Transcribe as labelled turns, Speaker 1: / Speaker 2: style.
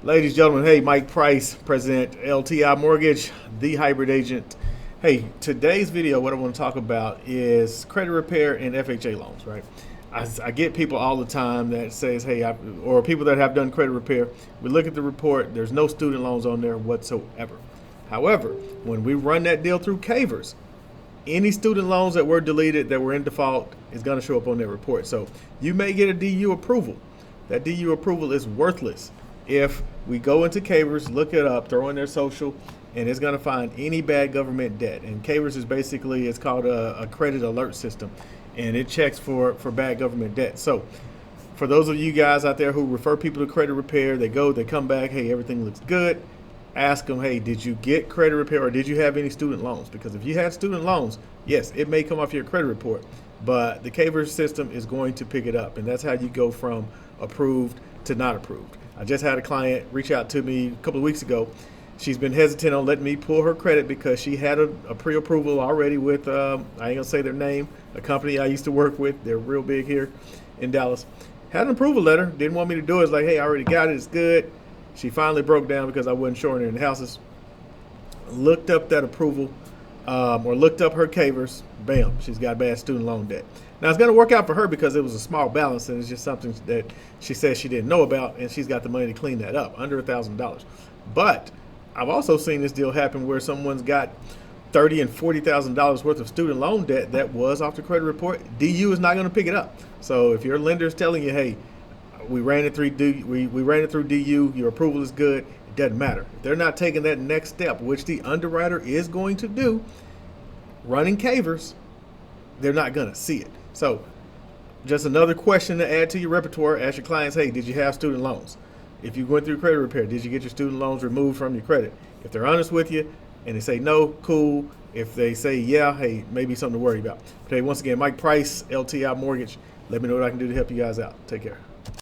Speaker 1: Ladies and gentlemen, hey, Mike Price, President LTI Mortgage, the hybrid agent. Hey, today's video, what I want to talk about is credit repair and FHA loans, right? I get people all the time that says, hey, or people that have done credit repair, we look at the report, there's no student loans on there whatsoever. However, when we run that deal through Caivrs, any student loans that were deleted, that were in default, is going to show up on that report. So you may get a DU approval. That DU approval is worthless if we go into Caivrs, look it up, throw in their social, and it's going to find any bad government debt. And Caivrs is basically, it's called a credit alert system, and it checks for bad government debt. So for those of you guys out there who refer people to credit repair, they come back, hey, everything looks good. Ask them, hey, did you get credit repair or did you have any student loans? Because if you had student loans, yes, it may come off your credit report, but the Caivrs system is going to pick it up, and that's how you go from approved to not approved. I just had a client reach out to me a couple of weeks ago. She's been hesitant on letting me pull her credit because she had a pre-approval already with, I ain't gonna say their name, a company I used to work with. They're real big here in Dallas. Had an approval letter, didn't want me to do it. It's like, hey, I already got it, it's good. She finally broke down because I wasn't showing her in the houses. Looked up that approval, or looked up her Caivrs. Bam, she's got bad student loan debt. Now it's going to work out for her because it was a small balance and it's just something that she says she didn't know about, and she's got the money to clean that up, under $1,000. But I've also seen this deal happen where someone's got $30,000 and $40,000 worth of student loan debt that was off the credit report. DU is not going to pick it up. So if your lender is telling you, hey, we ran it through DU, your approval is good, it doesn't matter. If they're not taking that next step, which the underwriter is going to do, running Caivrs, they're not going to see it. So just another question to add to your repertoire. Ask your clients, hey, did you have student loans? If you went through credit repair, did you get your student loans removed from your credit? If they're honest with you and they say no, cool. If they say yeah, hey, maybe something to worry about. Okay, once again, Mike Price, LTI Mortgage. Let me know what I can do to help you guys out. Take care.